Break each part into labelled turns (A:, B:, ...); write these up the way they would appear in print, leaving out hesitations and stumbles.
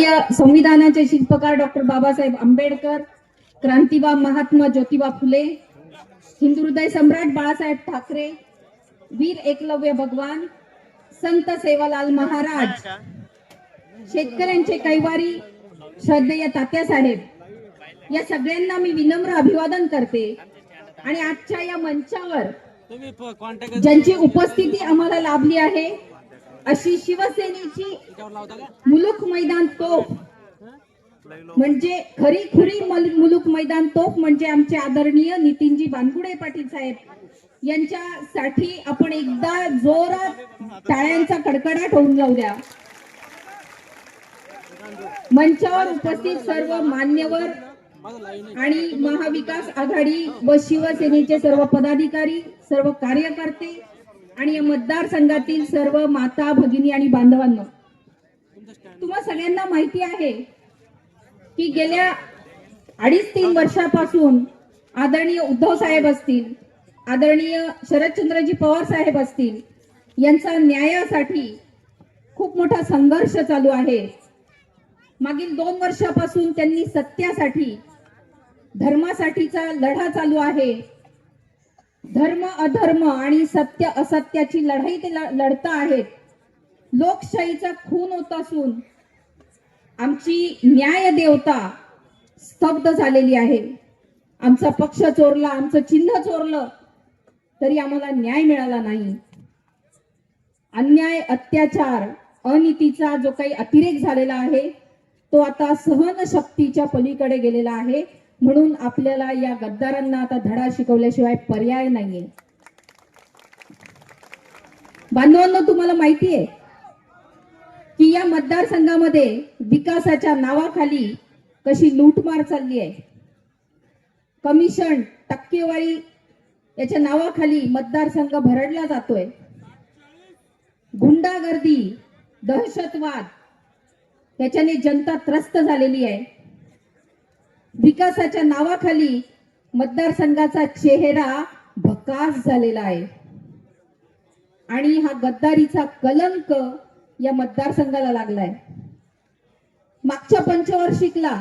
A: भारतीय संविधानाचे शिल्पकार डॉक्टर बाबासाहेब आंबेडकर, क्रांतिबा महात्मा ज्योतिबा फुले, हिंदू हृदय सम्राट बाळासाहेब ठाकरे, वीर एकलव्य भगवान, संत सेवालाल महाराज, शेतकऱ्यांचे कैवारी श्रद्धेय तात्यासाहेब या सगळ्यांना मी विनम्र अभिवादन करते। आणि आजच्या या मंचावर ज्यांची उपस्थिती आम्हाला लाभली आहे अशी शिवसेनेची मुलुक मैदान तोफ म्हणजे खरी खुरी मुलुक मैदान तोफ म्हणजे आमचे आदरणीय नितीनजी बानगुडे पाटील साहेब यांच्यासाठी आपण एकदा जोरात टाळ्यांचा कडकडाट होऊन जाऊ द्या। मंचावर उपस्थित सर्व मान्यवर आणि महाविकास आघाडी व शिवसेनेचे सर्व पदाधिकारी, सर्व कार्यकर्ते आणि या मतदारसंघातील सर्व माता भगिनी आणि बांधवांनो, तुम्हा सगळ्यांना माहिती आहे की गेल्या 2.5-3 वर्षापासून आदरणीय उद्धव साहेब असतील, आदरणीय शरदचंद्रजी पवार साहेब असतील, यांचा न्यायासाठी खूप मोठा संघर्ष चालू आहे। मागील 2 वर्षापासून त्यांनी सत्यासाठी, धर्मासाठीचा लढा चालू आहे। धर्म अधर्म आणि सत्य असत्याची लढाई ते लढता आहेत। लोकशाहीचा खून होत असून आमची न्याय देवता स्तब्ध झालेली आहे। आमचा पक्ष चोरला, आमचं चिन्ह चोरलं तरी आम्हाला न्याय मिळाला नाही। अन्याय, अत्याचार, अनीतीचा जो काही अतिरेक झालेला आहे तो आता सहनशक्तीच्या पलीकडे गेलेला आहे। म्हणून आपल्याला या गद्दारांना आता धडा शिकवल्याशिवाय पर्याय नाहीये। बांधवांनो, तुम्हाला माहिती आहे की या मतदारसंघामध्ये विकासाच्या नावाखाली कशी लूटमार चालली आहे। कमिशन, टक्केवारी याच्या नावाखाली मतदारसंघ भरडला जातोय। गुंडागर्दी, दहशतवाद याच्याने जनता त्रस्त झालेली आहे। विकासाच्या नावाखाली मतदारसंघाचा चेहरा भकास झालेला आहे आणि हा गद्दारीचा कलंक या मतदारसंघाला लागलाय। मागच्या पंचवार्षिकला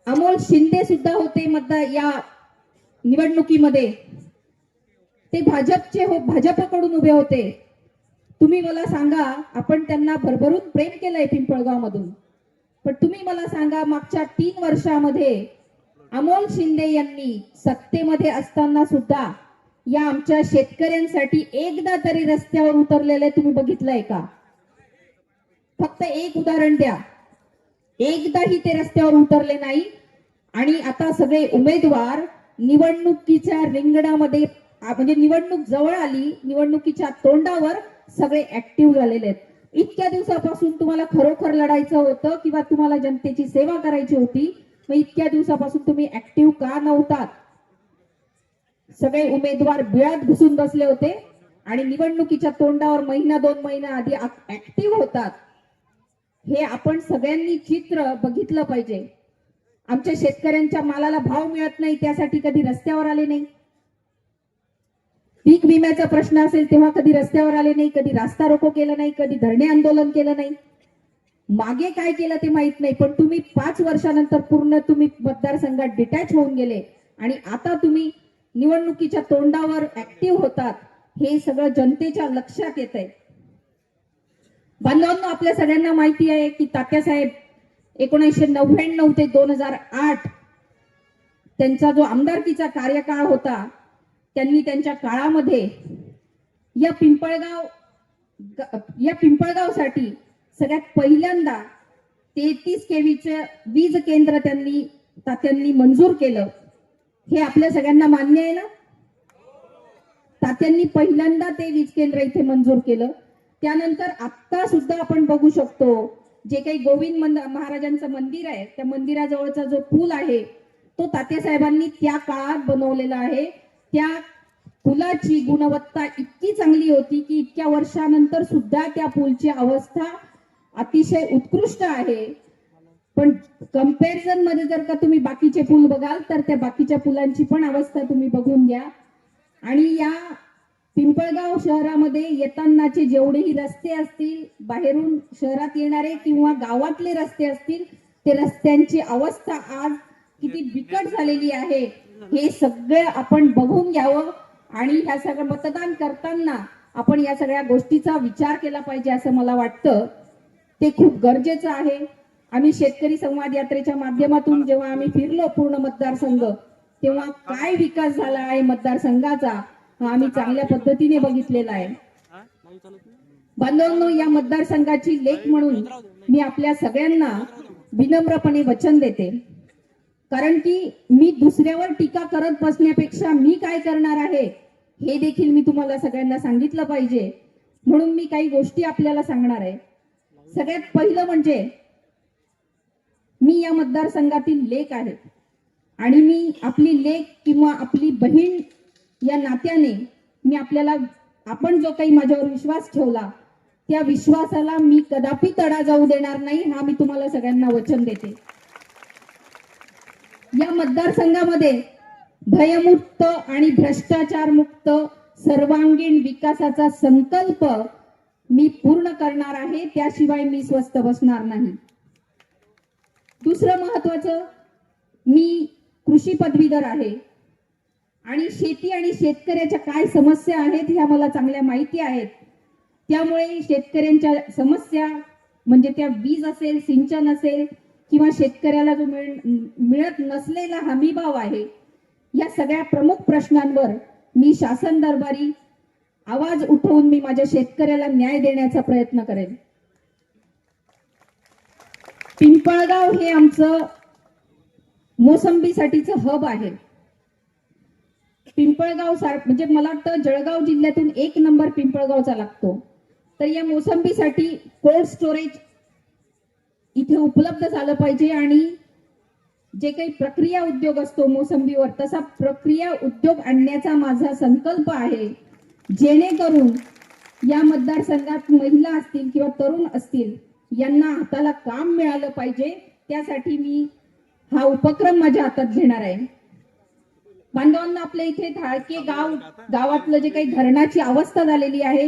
A: अमोल शिंदे सुद्धा होते या निवडणुकीमध्ये। ते भाजपकडून उभे होते। तुम्ही मला सांगा, आपण त्यांना भरभरून प्रेम केलंय पिंपळगाव मधून, पण तुम्ही मला सांगा मागच्या 3 वर्षामध्ये अमोल शिंदे यांनी सत्तेमध्ये असताना सुद्धा या आमच्या शेतकऱ्यांसाठी एकदा तरी रस्त्यावर उतरलेले तुम्ही बघितलंय का? फक्त एक उदाहरण द्या। एकदाही ते रस्त्यावर उतरले नाही। आणि आता सगळे उमेदवार निवडणुकीच्या रिंगणामध्ये, म्हणजे निवडणूक जवळ आली, निवडणुकीच्या तोंडावर सगळे ऍक्टिव्ह झालेले आहेत। इतक्या दिवसापासून तुम्हाला खरोखर लढायचं होतं किंवा तुम्हाला जनतेची सेवा करायची होती, मग इतक्या दिवसापासून तुम्ही ऍक्टिव्ह का नव्हतात? सगळे उमेदवार बिळात घुसून बसले होते आणि निवडणुकीच्या तोंडावर 1-2 महिना आधी ऍक्टिव्ह होतात। हे आपण सगळ्यांनी चित्र बघितलं पाहिजे। आमच्या शेतकऱ्यांच्या मालाला भाव मिळत नाही त्यासाठी कधी रस्त्यावर आले नाही। पीक विम्याचा प्रश्न असेल तेव्हा कधी रस्त्यावर आले नाही, कधी रास्ता रोको केलं नाही, कधी धरणे आंदोलन केलं नाही। मागे काय केलं ते माहित नाही, पण तुम्ही 5 वर्षानंतर पूर्ण तुम्ही मतदारसंघात डिटॅच होऊन गेले आणि आता तुम्ही निवडणुकीच्या तोंडावर ऍक्टिव्ह होतात। हे सगळं जनतेच्या लक्षात येत आहे। बांधवांनो, आपल्या सगळ्यांना माहिती आहे की तात्यासाहेब 1999 ते 2008 त्यांचा जो आमदारकीचा कार्यकाळ होता, त्यांनी त्यांच्या काळामध्ये या पिंपळगावसाठी सगळ्यात पहिल्यांदा 33 केवीचं वीज केंद्र तात्यांनी मंजूर केलं। हे आपल्या सगळ्यांना मान्य आहे ना? तात्यांनी पहिल्यांदा ते वीज केंद्र इथे मंजूर केलं। त्यानंतर आता सुद्धा आपण बघू शकतो, जे काही गोविंद महाराजांचं मंदिर आहे त्या मंदिराजवळचा जो पूल आहे तो तात्यासाहेबांनी त्या काळात बनवलेला आहे। त्या पुलाची गुणवत्ता इतकी चांगली होती की इतक्या वर्षानंतर सुद्धा त्या पूलची अवस्था अतिशय उत्कृष्ट आहे। पण कंपॅरिझन मध्ये जर का तुम्ही बाकीचे पूल बघाल तर त्या बाकीच्या पुलांची पण अवस्था तुम्ही बघून घ्या। आणि या पिंपळगाव शहरामध्ये येतानाचे जेवढेही रस्ते असतील, बाहेरून शहरात येणारे किंवा गावातले रस्ते असतील, ते रस्त्यांची अवस्था आज किती बिकट झालेली आहे हे सगळे आपण बघून घ्यावं. आणि ह्या सगळं मतदान करताना आपण या सगळ्या गोष्टीचा विचार केला पाहिजे असं मला वाटतं. ते खूप गरजेचं आहे. आम्ही शेतकरी संवाद यात्रेच्या माध्यमातून जेव्हा आम्ही फिरलो पूर्ण मतदारसंघ, तेव्हा काय विकास झाला आहे मतदारसंघाचा हा आम्ही चांगल्या पद्धतीने बघितलेला आहे. बांधवांनो, या मतदारसंघाची लेख म्हणून मी आपल्या सगळ्यांना विनम्रपणे वचन देते, कारण की मी दुसऱ्यावर टीका करत बसण्यापेक्षा मी काय करणार आहे हे देखील मी तुम्हाला सगळ्यांना सांगितलं पाहिजे. म्हणून मी काही गोष्टी आपल्याला सांगणार आहे. सगळ्यात पहिलं म्हणजे मी या मतदारसंघातील लेक आहे आणि मी आपली लेक किंवा आपली बहीण या नात्याने मी आपल्याला, आपण जो काही माझ्यावर विश्वास ठेवला त्या विश्वासाला मी कदापि तडा जाऊ देणार नाही, हा मी तुम्हाला सगळ्यांना वचन देते. या मतदारसंघामध्ये भयमुक्त आणि भ्रष्टाचार मुक्त सर्वांगीण विकासाचा संकल्प मी पूर्ण करणार आहे, त्याशिवाय मी स्वस्थ बसणार नाही. दुसरं महत्वाचं, मी कृषी पदवीधर आहे आणि शेती आणि शेतकऱ्याच्या काय समस्या आहेत ह्या मला चांगल्या माहिती आहेत. त्यामुळे शेतकऱ्यांच्या समस्या म्हणजे त्या वीज असेल, सिंचन असेल किंवा शेतकऱ्याला जो मिळत नसलेला हमीभाव आहे, या सगळ्या प्रमुख प्रश्नांवर मी शासन दरबारी आवाज उठवून मी माझ्या शेतकऱ्याला न्याय देण्याचा प्रयत्न करेन. पिंपळगाव हे आमचं मोसंबीसाठीचं हब आहे. पिंपळगाव म्हणजे मला वाटतं जळगाव जिल्ह्यातून 1 नंबर पिंपळगावचा लागतो. तर या मोसंबीसाठी कोल्ड स्टोरेज इथे उपलब्ध झालं पाहिजे आणि जे काही प्रक्रिया उद्योग असतो मोसंबीवर, तसा प्रक्रिया उद्योग आणण्याचा माझा संकल्प आहे, जेणेकरून या मतदारसंघात महिला असतील किंवा तरुण असतील यांना हाताला काम मिळालं पाहिजे. त्यासाठी मी हा उपक्रम माझ्या हातात घेणार आहे. बांधवांना, आपल्या इथे धाळके गावातलं जे काही धरणाची अवस्था झालेली आहे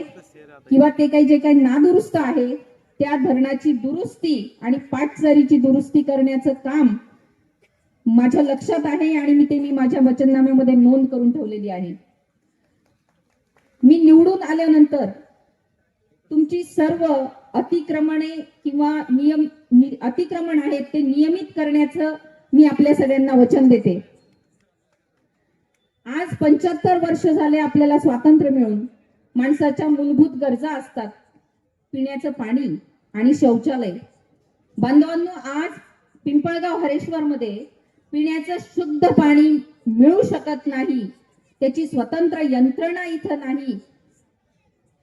A: किंवा ते काही जे काही नादुरुस्त आहे, त्या धरणाची दुरुस्ती आणि पाटसरीची दुरुस्ती करण्याचं काम माझ्या लक्षात आहे आणि मी माझ्या वचननाम्यामध्ये नोंद करून ठेवलेली आहे. मी निवडून आल्यानंतर तुमची सर्व अतिक्रमणे किंवा अतिक्रमण आहेत ते नियमित करण्याचं मी आपल्या सगळ्यांना वचन देते. आज 75 वर्ष झाले आपल्याला स्वातंत्र्य मिळून. माणसाच्या मूलभूत गरजा असतात, पिण्याचं पाणी आणि शौचालय. बांधवांनो, आज पिंपळगाव हरेश्वर मध्ये पिण्याचं शुद्ध पाणी मिळू शकत नाही, त्याची स्वतंत्र यंत्रणा इथं नाही.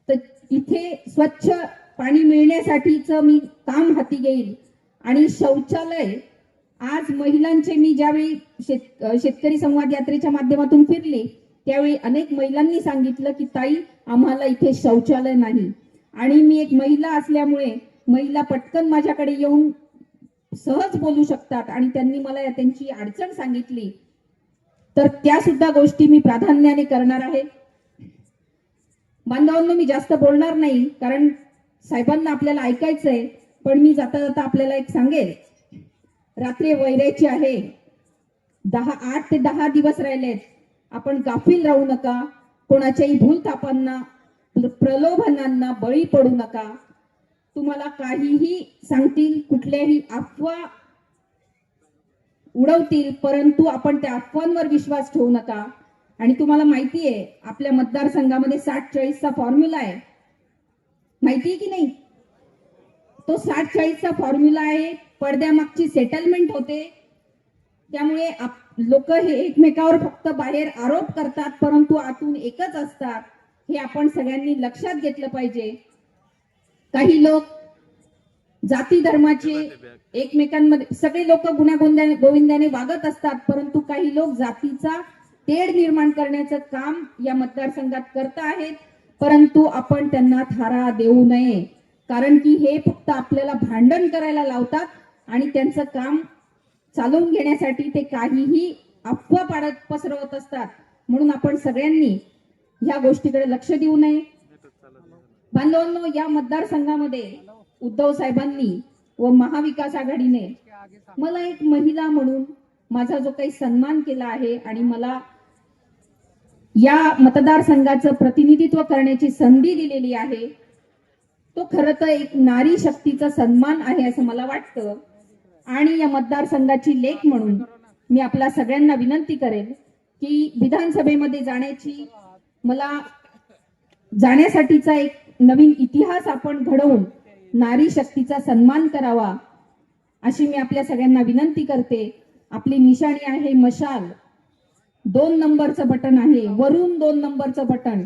A: तर इथे स्वच्छ पाणी मिळण्यासाठीच मी काम हाती घेईल. आणि शौचालय, आज महिलांचे, मी ज्यावेळी शेतकरी संवाद यात्रेच्या माध्यमातून फिरली त्यावेळी अनेक महिलांनी सांगितलं की ताई, आम्हाला इथे शौचालय नाही. आणि मी एक महिला असल्यामुळे महिला पटकन माझ्याकडे येऊन सहज बोलू शकतात आणि त्यांनी मला त्यांची अडचण सांगितली, तर त्या सुद्धा गोष्टी मी प्राधान्याने करणार आहे. बांधवांनो, मी जास्त बोलणार नाही कारण साहेबांना आपल्याला ऐकायचंय, पण मी जाता जाता आपल्याला एक सांगेल. रात्री वैरायची आहे, 8 ते 10 दिवस राहिलेत. आपण गाफील राहू नका, कोणाच्याही भूलथापांना, प्रलोभनांना बळी पडू नका. तुम्हाला काहीही सांगतील, कुठल्याही अफवा उडवतील, परंतु आपण त्या अफवांवर विश्वास ठेवू नका. आणि तुम्हाला माहिती आहे आपल्या मतदारसंघामध्ये 60-40चा फॉर्म्युला आहे, माहिती आहे की नाही? तो 60-40चा फॉर्म्युला आहे. पडद्यामागची सेटलमेंट होते. त्यामुळे लोक हे एकमेकावर फक्त बाहेर आरोप करतात, परंतु आतून एकच असतात. हे आपण सगळ्यांनी लक्षात घेतलं पाहिजे. काही लोक जाती धर्माचे एकमेकांमध्ये, सगळे लोक गुण्यागोविंदाने वागत असतात, परंतु काही लोक जातीचा तेढ निर्माण करण्याचं काम या मतदारसंघात करत आहेत. परंतु आपण त्यांना थारा देऊ नये, कारण की हे फक्त आपल्याला भांडण करायला लावतात आणि त्यांचं काम चालवून घेण्यासाठी ते काहीही अफवा पसरवत असतात. म्हणून आपण सगळ्यांनी ह्या गोष्टीकडे लक्ष देऊ नये. बांधवांनो, या मतदारसंघामध्ये उद्धव साहेबांनी व महाविकास आघाडीने मला एक महिला म्हणून माझा जो काही सन्मान केला आहे आणि मला या मतदारसंघाचं प्रतिनिधित्व करण्याची संधी दिलेली आहे, तो खरं तर एक नारी शक्तीचा सन्मान आहे असं मला वाटतं. आणि या मतदारसंघाची लेक म्हणून मी आपल्या सगळ्यांना विनंती करेन की विधानसभेमध्ये जाण्यासाठीचा एक नवीन इतिहास आपण घडवून नारी शक्तीचा सन्मान करावा अशी मी आपल्या सगळ्यांना विनंती करते. आपली निशाणी आहे मशाल, 2 नंबरचं बटन आहे, वरून 2 नंबरचं बटन.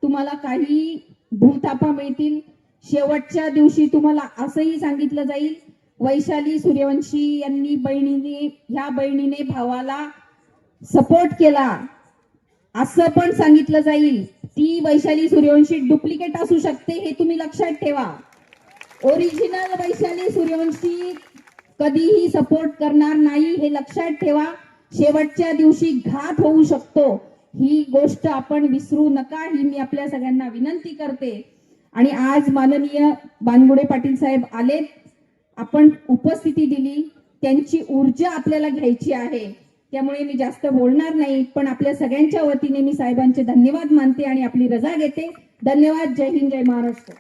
A: तुम्हाला काही भूलथापा मिळतील. शेवटच्या दिवशी तुम्हाला असंही सांगितलं जाईल, वैशाली सूर्यवंशी यांनी बहिणीने भावाला सपोर्ट केला असं पण सांगितलं जाईल. ती वैशाली सूर्यवंशी डुप्लिकेट असू शकते, हे तुम्ही लक्षात ठेवा. ओरिजिनल वैशाली सूर्यवंशी कधीही सपोर्ट करणार नाही, हे लक्षात ठेवा. शेवटच्या दिवशी घात होऊ शकतो, ही गोष्ट आपण विसरू नका, ही मी आपल्या सगळ्यांना विनंती करते. आणि आज माननीय बानगुडे पाटील साहेब आलेत, आपण उपस्थिती दिली, त्यांची ऊर्जा आपल्याला घ्यायची आहे. त्यामुळे मी जास्त बोलणार नाही, पण आपल्या सगळ्यांच्या वतीने मी साहेबांचे धन्यवाद मानते आणि आपली रजा घेते. धन्यवाद. जय हिंद, जय महाराष्ट्र.